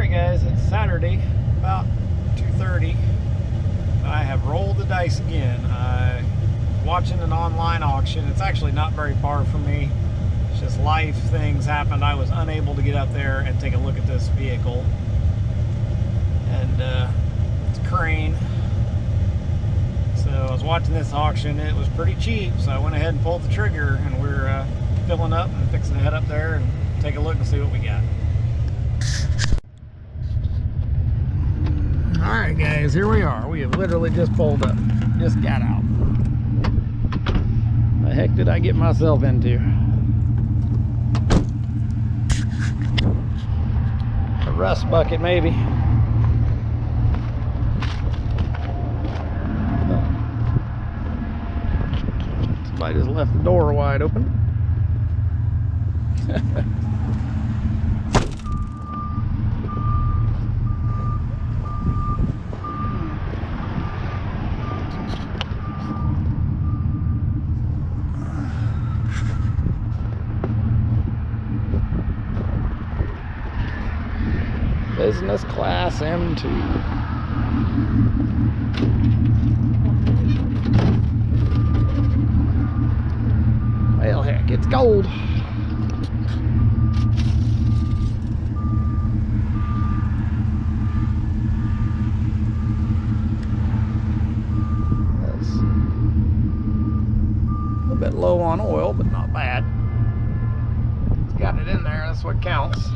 Alright guys, it's Saturday, about 2:30. I have rolled the dice again. I was watching an online auction. It's actually not very far from me. It's just life things happened. I was unable to get up there and take a look at this vehicle. And it's a crane. So I was watching this auction. It was pretty cheap, so I went ahead and pulled the trigger, and we're filling up and fixing to head up there and take a look and see what we got. Alright guys, here we are. We have literally just pulled up. Just got out. The heck did I get myself into? A rust bucket maybe. Somebody just left the door wide open. Business class M2. Well, heck, it's gold. That's a little bit low on oil, but not bad. It's got it in there, that's what counts.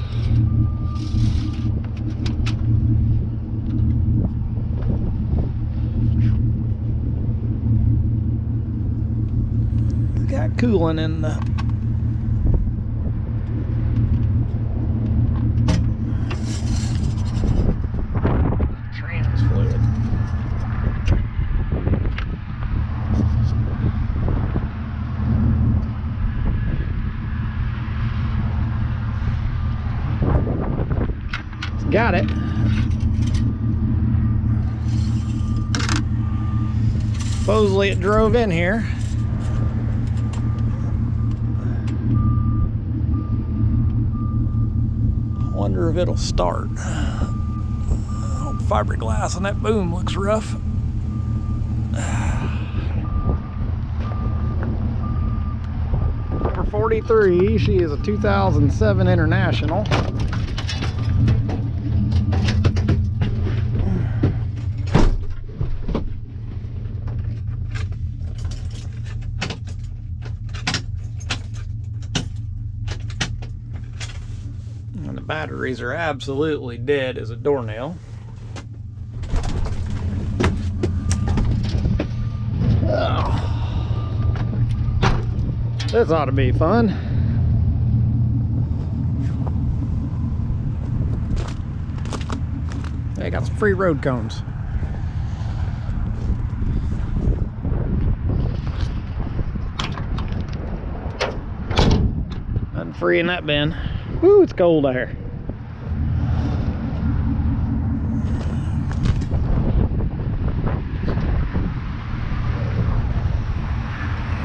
Got cooling in the trans fluid. It's got it. Supposedly it drove in here. Wonder if it'll start. Old fiberglass on that boom looks rough. Number 43, she is a 2007 International. Batteries are absolutely dead as a doornail. Oh. This ought to be fun. They got some free road cones. Nothing free in that bin. Woo, it's cold out here.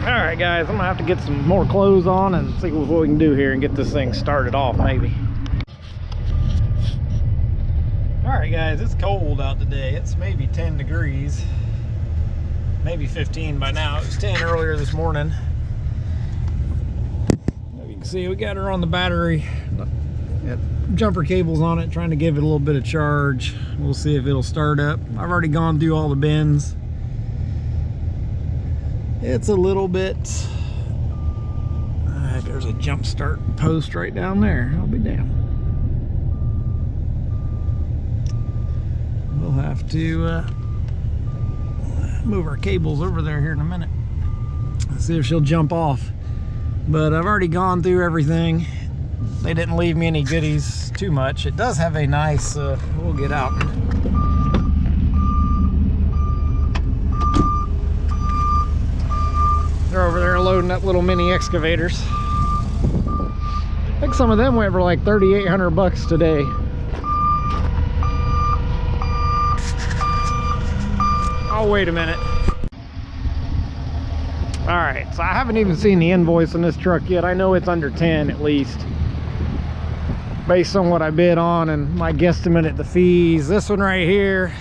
Alright guys, I'm gonna have to get some more clothes on and see what we can do here and get this thing started off maybe. Alright guys, it's cold out today. It's maybe 10 degrees. Maybe 15 by now. It was 10 earlier this morning. See, we got her on the battery. Got jumper cables on it, trying to give it a little bit of charge. We'll see if it'll start up. I've already gone through all the bins. It's a little bit. There's a jump start post right down there. I'll be damned. We'll have to move our cables over there here in a minute. Let's see if she'll jump off. But I've already gone through everything. They didn't leave me any goodies too much. It does have a nice, we'll get out. They're over there loading up little mini excavators. I think some of them went for like 3,800 bucks today. Oh, wait a minute. All right, so I haven't even seen the invoice on this truck yet. I know it's under 10 at least. based on what I bid on and my guesstimate at the fees. This one right here,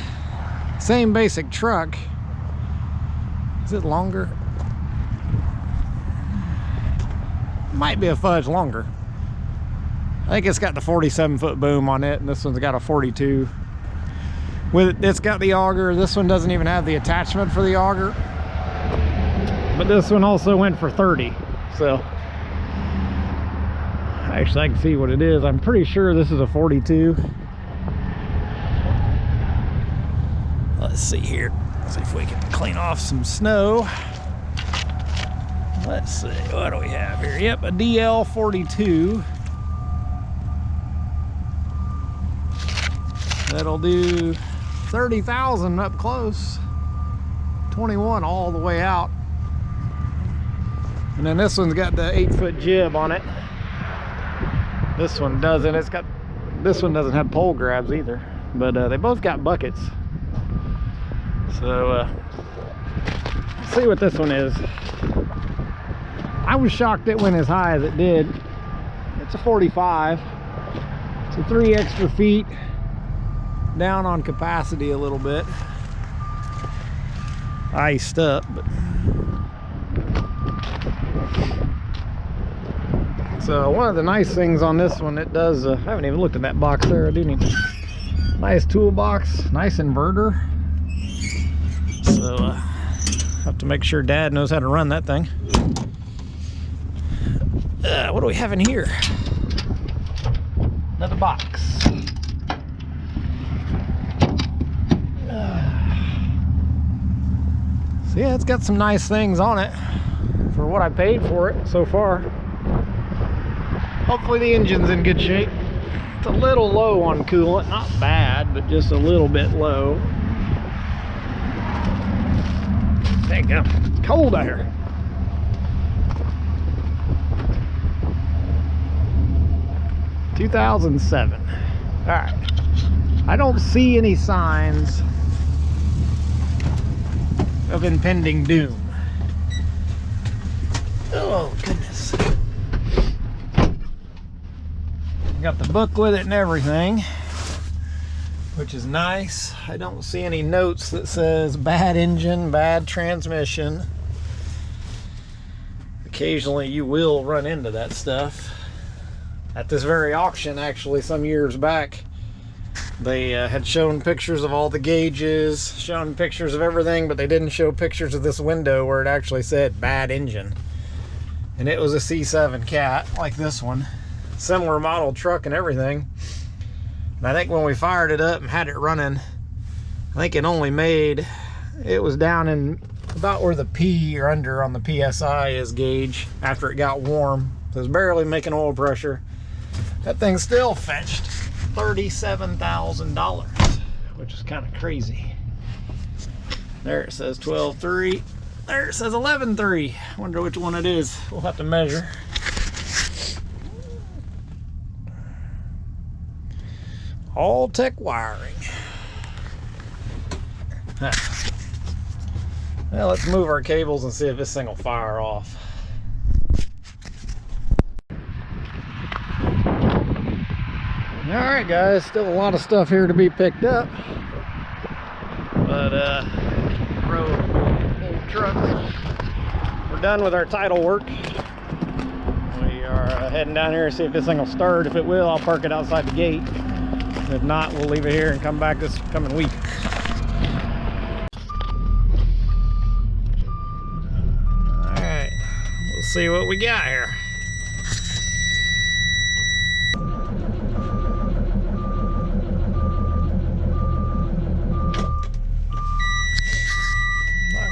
same basic truck. Is it longer? Might be a fudge longer. I think it's got the 47-foot boom on it, and this one's got a 42. It's got the auger. This one doesn't even have the attachment for the auger, but this one also went for 30. So actually I can see what it is. I'm pretty sure this is a 42. Let's see here. Let's see if we can clean off some snow. Let's see, what do we have here? Yep, a DL 42. That'll do 30,000 up close, 21 all the way out. And then this one's got the 8-foot jib on it. This one doesn't. This one doesn't have pole grabs either, but they both got buckets. So let's see what this one is. I was shocked it went as high as it did. It's a 45. So 3 extra feet down on capacity a little bit. Iced up, but so one of the nice things on this one, it does I haven't even looked at that box there. I do need nice toolbox, nice inverter. So have to make sure Dad knows how to run that thing. What do we have in here? Another box. So yeah, it's got some nice things on it for what I paid for it so far. Hopefully the engine's in good shape. It's a little low on coolant, not bad, but just a little bit low. Dang, it's cold out here. (2007). All right, I don't see any signs of impending doom. Oh goodness. Got the book with it and everything, which is nice. I don't see any notes that says bad engine, bad transmission. Occasionally you will run into that stuff. At this very auction, actually, some years back, they had shown pictures of all the gauges, shown pictures of everything, but they didn't show pictures of this window where it actually said bad engine. And it was a C7 Cat, like this one. Similar model truck and everything. And I think when we fired it up and had it running, I think it only made, it was down in about where the P or under on the PSI is gauge after it got warm. So it was barely making oil pressure. That thing still fetched $37,000, which is kind of crazy. There it says 12.3. There it says 11.3. Wonder which one it is. We'll have to measure. All tech wiring. Huh. Well, let's move our cables and see if this thing will fire off. Alright guys, still a lot of stuff here to be picked up, but road old trucks. We're done with our title work. We are heading down here to see if this thing will start. If it will, I'll park it outside the gate. If not, we'll leave it here and come back this coming week. Alright, we'll see what we got here.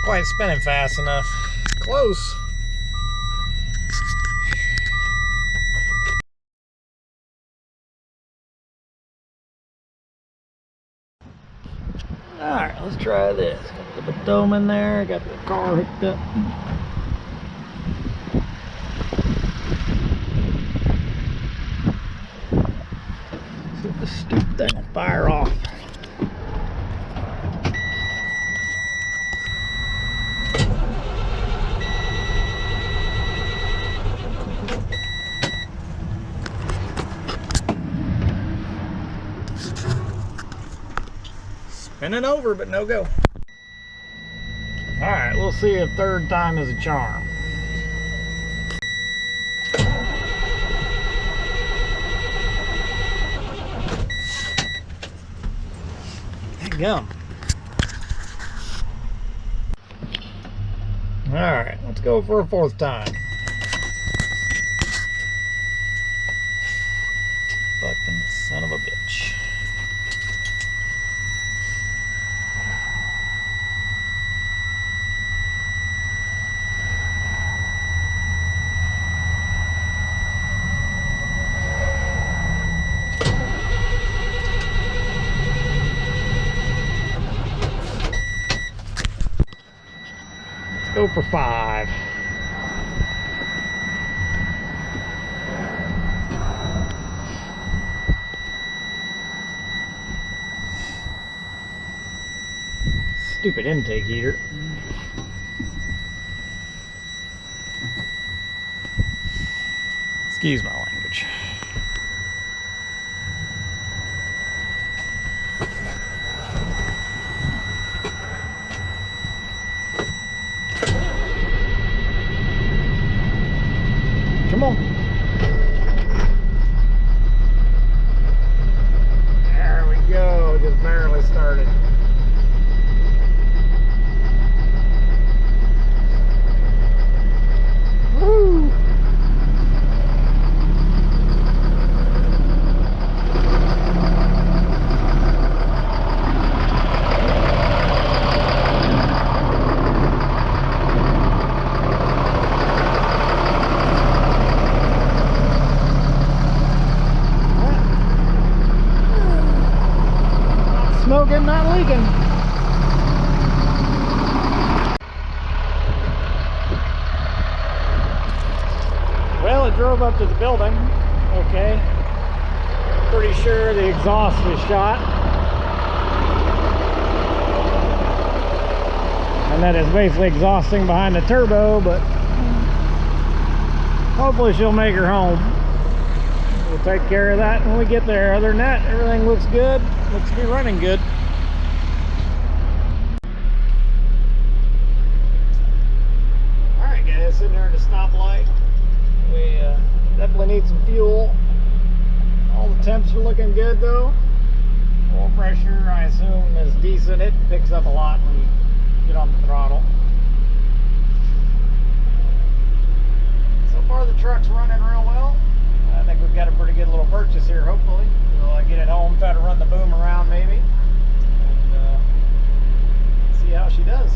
Quite spinning fast enough. Close. All right, let's try this. Got the Batoman there. Got the car hooked up. See if the stupid thing will fire off. Bending over, but no go. All right, we'll see if third time is a charm. Gum. All right, let's go for a fourth time. Fucking son of a bitch. Go for 5. Stupid intake heater. Excuse my language. Come on. There we go. Just barely started. Woo! Smoking, not leaking. Well, it drove up to the building. Okay. Pretty sure the exhaust is shot. And that is basically exhausting behind the turbo, but hopefully she'll make her home. We'll take care of that when we get there. Other than that, everything looks good. Looks to be running good. Alright guys, sitting there at the stoplight. We definitely need some fuel. All the temps are looking good though. Oil pressure, I assume, is decent. It picks up a lot when you get on the throttle. So far the truck's running real well. I think we've got a pretty good little purchase here, hopefully. We'll get it home, try to run the boom around maybe, and see how she does.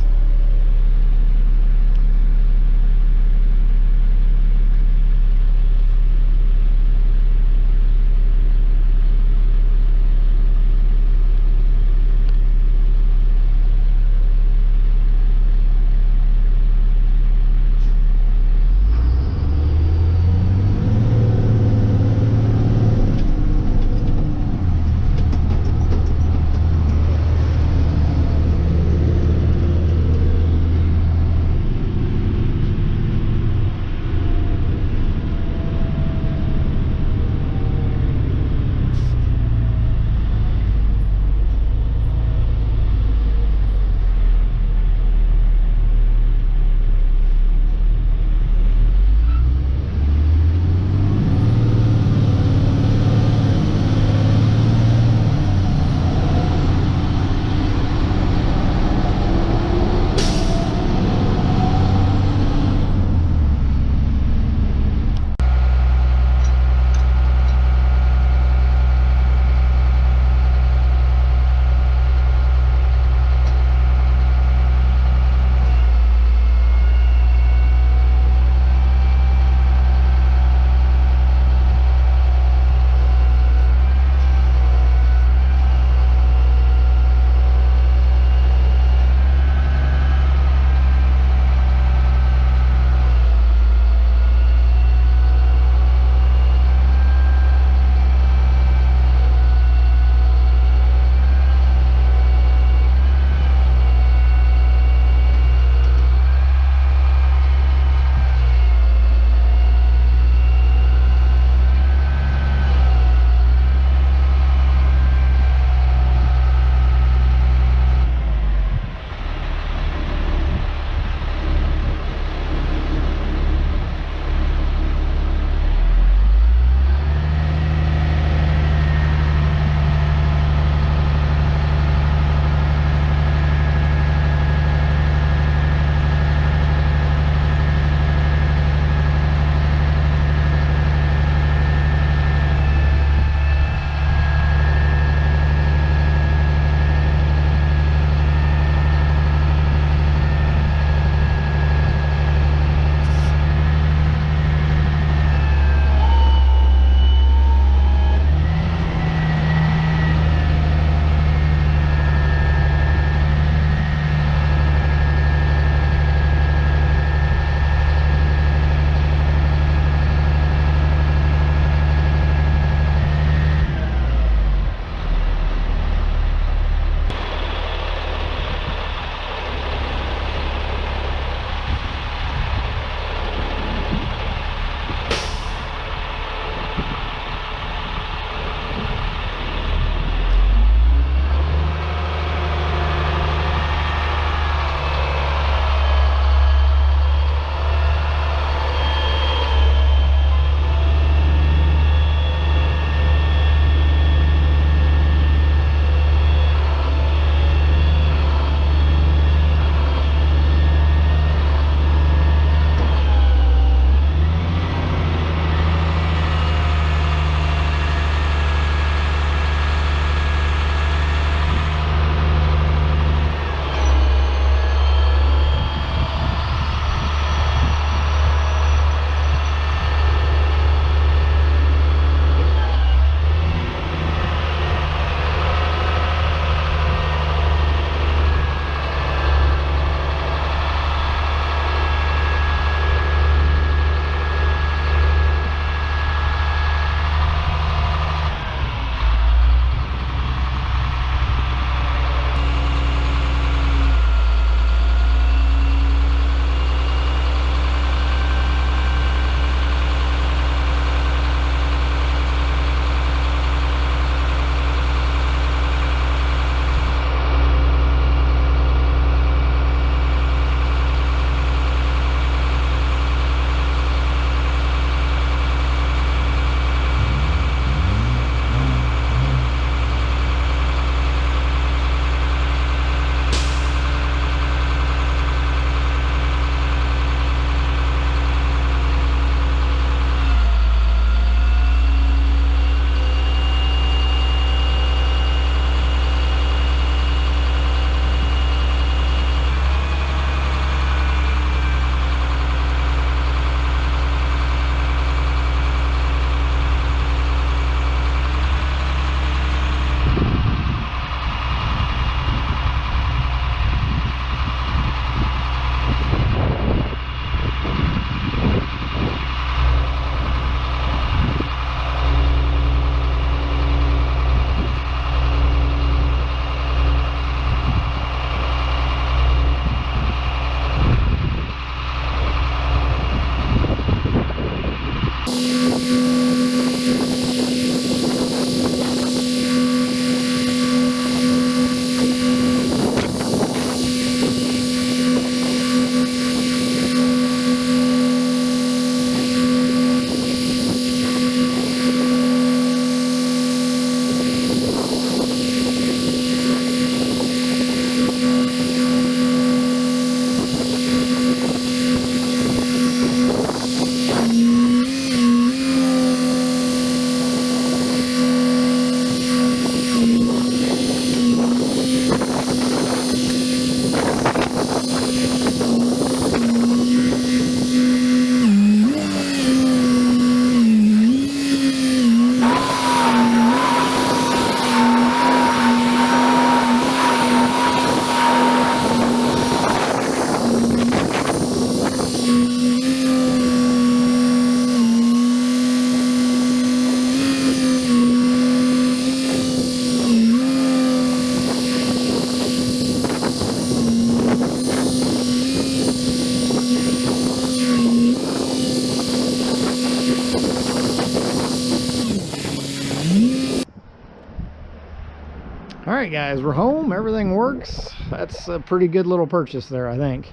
All right, guys, we're home. Everything works. That's a pretty good little purchase there, I think.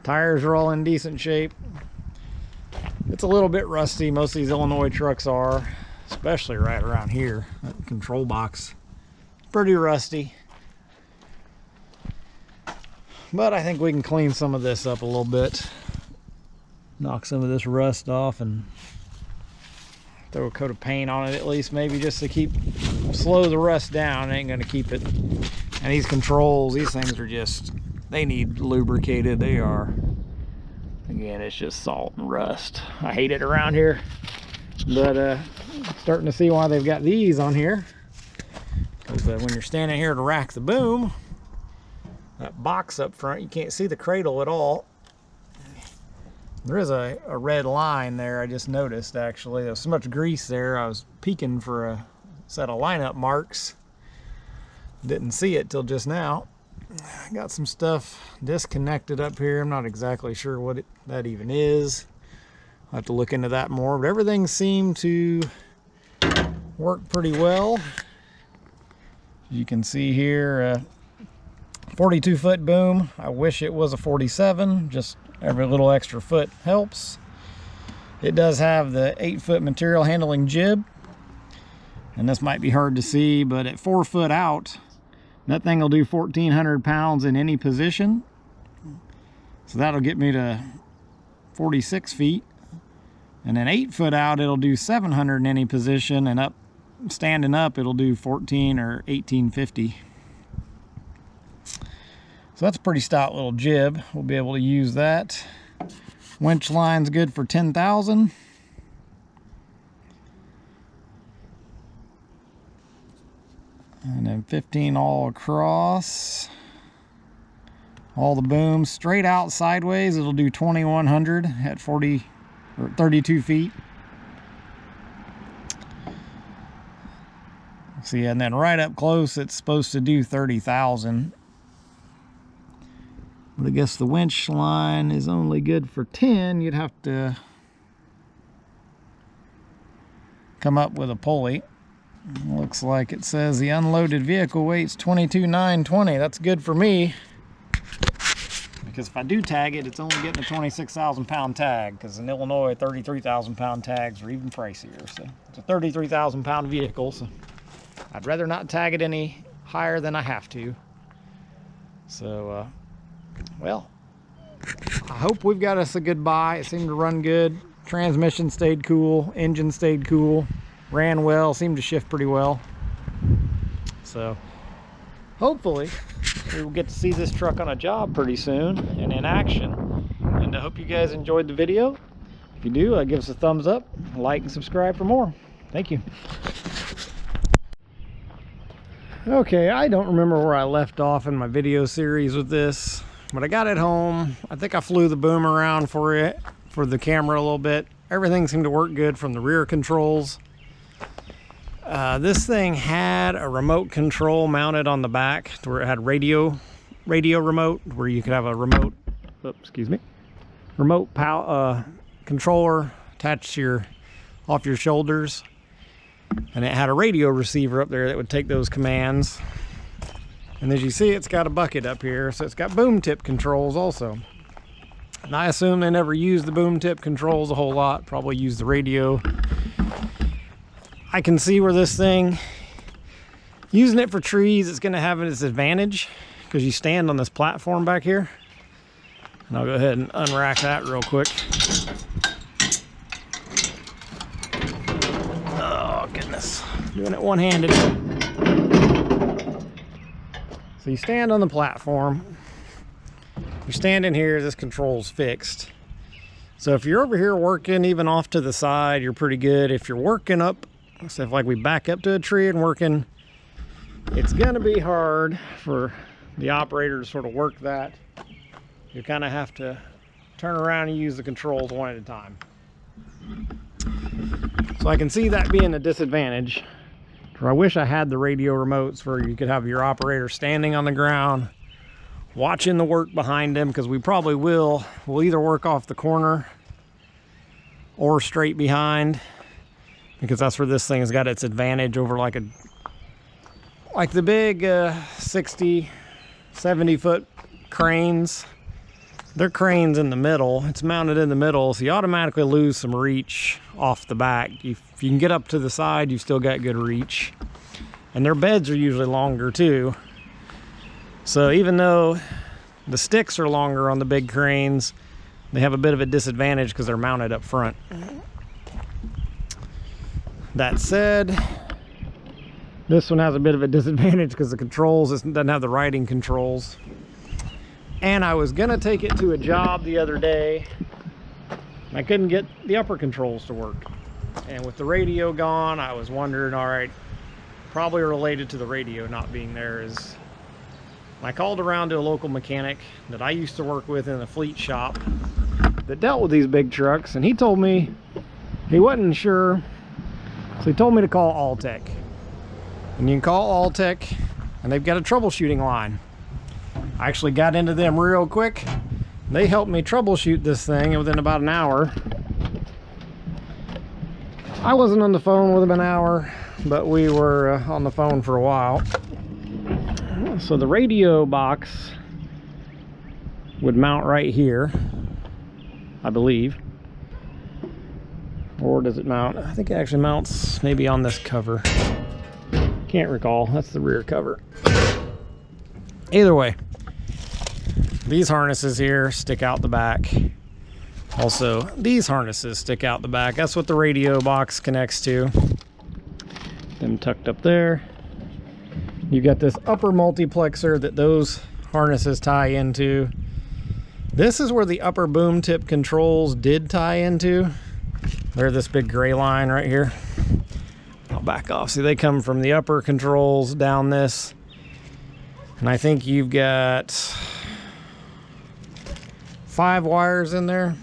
Tires are all in decent shape. It's a little bit rusty. Most of these Illinois trucks are, especially right around here. That control box, pretty rusty. But I think we can clean some of this up a little bit. Knock some of this rust off and throw a coat of paint on it at least, maybe, just to slow the rust down. It ain't gonna keep it. And these controls, these things are just, they need lubricated. They are, again, it's just salt and rust. I hate it around here, but starting to see why they've got these on here. Because when you're standing here to rack the boom, that box up front, you can't see the cradle at all. There is a red line there, I just noticed, actually. There's so much grease there, I was peeking for a set of lineup marks. Didn't see it till just now. Got some stuff disconnected up here. I'm not exactly sure what that even is. I'll have to look into that more, but everything seemed to work pretty well. You can see here, 42-foot boom. I wish it was a 47, just every little extra foot helps. It does have the 8-foot material handling jib, and this might be hard to see, but at 4 foot out, that thing will do 1,400 pounds in any position. So that'll get me to 46 feet. And then 8 foot out, it'll do 700 in any position, and standing up, it'll do 14 or 1850. So that's a pretty stout little jib. We'll be able to use that. Winch line's good for 10,000. And then 15 all across. All the booms straight out sideways, it'll do 2,100 at 40 or 32 feet. See, and then right up close, it's supposed to do 30,000. But I guess the winch line is only good for 10. You'd have to come up with a pulley. Looks like it says the unloaded vehicle weight's 22,920. That's good for me, because if I do tag it, it's only getting a 26,000 pound tag, because in Illinois 33,000 pound tags are even pricier. So it's a 33,000 pound vehicle, so I'd rather not tag it any higher than I have to. So well, I hope we've got us a good buy. It seemed to run good. Transmission stayed cool, engine stayed cool, ran well, seemed to shift pretty well. So hopefully we will get to see this truck on a job pretty soon and in action. And I hope you guys enjoyed the video. If you do, give us a thumbs up, like, and subscribe for more. Thank you. Okay, I don't remember where I left off in my video series with this, but I got it home. I think I flew the boom around for the camera a little bit. Everything seemed to work good from the rear controls. This thing had a remote control mounted on the back, where it had radio remote, where you could have a remote, remote controller attached to off your shoulders, and it had a radio receiver up there that would take those commands. And as you see, it's got a bucket up here, so it's got boom tip controls also. And I assume they never use the boom tip controls a whole lot, probably use the radio. I can see where this thing, using it for trees, it's going to have its advantage, because you stand on this platform back here. And I'll go ahead and unrack that real quick. Oh goodness, doing it one-handed. So you stand on the platform, you're standing here, this control's fixed. So if you're over here working, even off to the side, you're pretty good. If you're working up, so if like we back up to a tree and working, it's gonna be hard for the operator to sort of work that. You kind of have to turn around and use the controls one at a time. So I can see that being a disadvantage. I wish I had the radio remotes where you could have your operator standing on the ground watching the work behind him, because we probably will. We'll either work off the corner or straight behind, because that's where this thing has got its advantage over like like the big 60, 70 foot cranes, they're cranes in the middle. It's mounted in the middle, so you automatically lose some reach off the back. If you can get up to the side, you've still got good reach. And their beds are usually longer too. So even though the sticks are longer on the big cranes, they have a bit of a disadvantage because they're mounted up front. That said, this one has a bit of a disadvantage because the controls, it doesn't have the riding controls. And I was gonna take it to a job the other day. I couldn't get the upper controls to work. And with the radio gone, I was wondering, all right, probably related to the radio not being there is, I called around to a local mechanic that I used to work with in a fleet shop that dealt with these big trucks, and he told me he wasn't sure, so he told me to call Alltech. And you can call Alltech, and they've got a troubleshooting line. I actually got into them real quick. They helped me troubleshoot this thing within about an hour. I wasn't on the phone with them an hour, but we were on the phone for a while. So the radio box would mount right here, I believe. Or does it mount? I think it actually mounts maybe on this cover. Can't recall. That's the rear cover. Either way, these harnesses here stick out the back. Also, these harnesses stick out the back. That's what the radio box connects to. Them tucked up there. You've got this upper multiplexer that those harnesses tie into. This is where the upper boom tip controls did tie into. They're this big gray line right here. I'll back off. See, they come from the upper controls down this. And I think you've got 5 wires in there.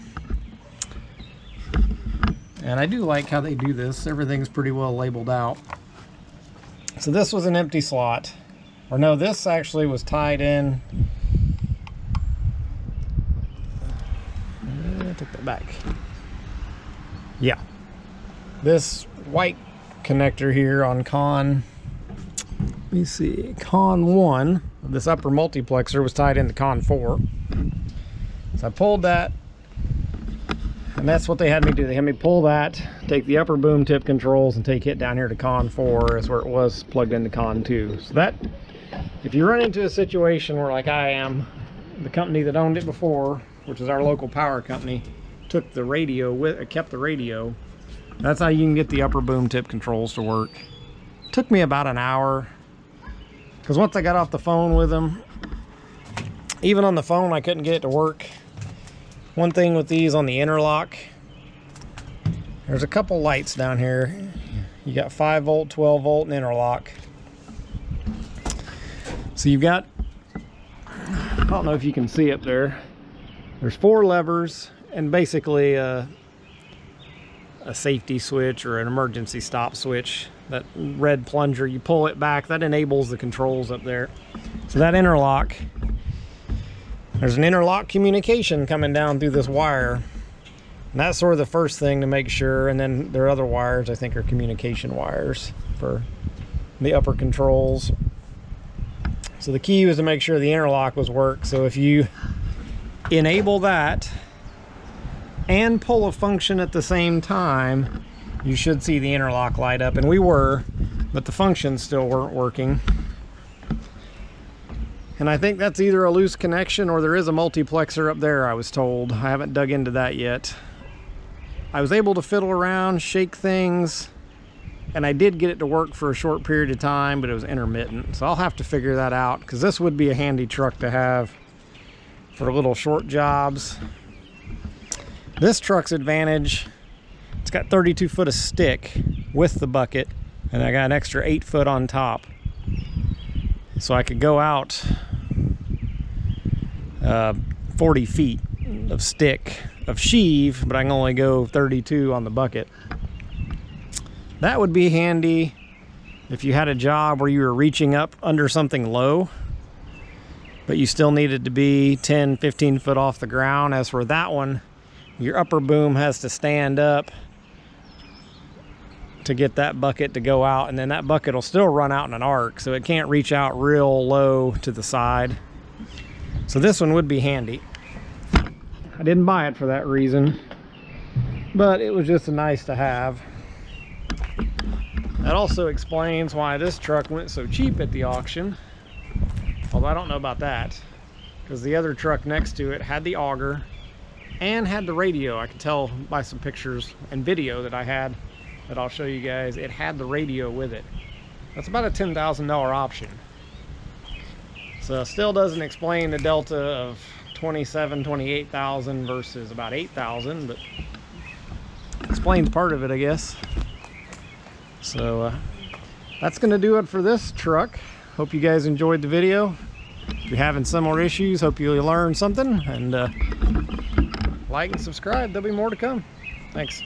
And I do like how they do this. Everything's pretty well labeled out. So this was an empty slot. Or no, this actually was tied in. I took that back. Yeah. This white connector here on con, let me see, con 1, this upper multiplexer was tied into con 4. So I pulled that, and that's what they had me do. They had me pull that, take the upper boom tip controls, and take it down here to con 4 is where it was plugged into con 2. So that, if you run into a situation where, like I am, the company that owned it before, which is our local power company, took the radio with, kept the radio. That's how you can get the upper boom tip controls to work. Took me about an hour, because once I got off the phone with them, even on the phone I couldn't get it to work. One thing with these on the interlock, there's a couple lights down here. You got 5 volt, 12 volt, and interlock. So you've got, I don't know if you can see up there, there's 4 levers and basically a safety switch or an emergency stop switch. That red plunger, you pull it back, that enables the controls up there. So that interlock, there's an interlock communication coming down through this wire. And that's sort of the first thing to make sure. And then there are other wires I think are communication wires for the upper controls. So the key was to make sure the interlock was work. So if you enable that and pull a function at the same time, you should see the interlock light up, and we were, but the functions still weren't working. And I think that's either a loose connection or there is a multiplexer up there, I was told. I haven't dug into that yet. I was able to fiddle around, shake things, and I did get it to work for a short period of time, but it was intermittent. So I'll have to figure that out, because this would be a handy truck to have for little short jobs. This truck's advantage, it's got 32 foot of stick with the bucket, and I got an extra 8 foot on top. So I could go out 40 feet of stick of sheave, but I can only go 32 on the bucket. That would be handy if you had a job where you were reaching up under something low, but you still needed to be 10, 15 foot off the ground. As for that one, your upper boom has to stand up to get that bucket to go out, and then that bucket will still run out in an arc, so it can't reach out real low to the side. So this one would be handy. I didn't buy it for that reason, but it was just nice to have. That also explains why this truck went so cheap at the auction. Although I don't know about that, because the other truck next to it had the auger and had the radio. I could tell by some pictures and video that I had that I'll show you guys. It had the radio with it. That's about a $10,000 option. So still doesn't explain the delta of 27, 28,000 versus about 8,000, but explains part of it, I guess. So that's gonna do it for this truck. Hope you guys enjoyed the video. If you're having similar issues, hope you learned something, and like and subscribe. There'll be more to come. Thanks.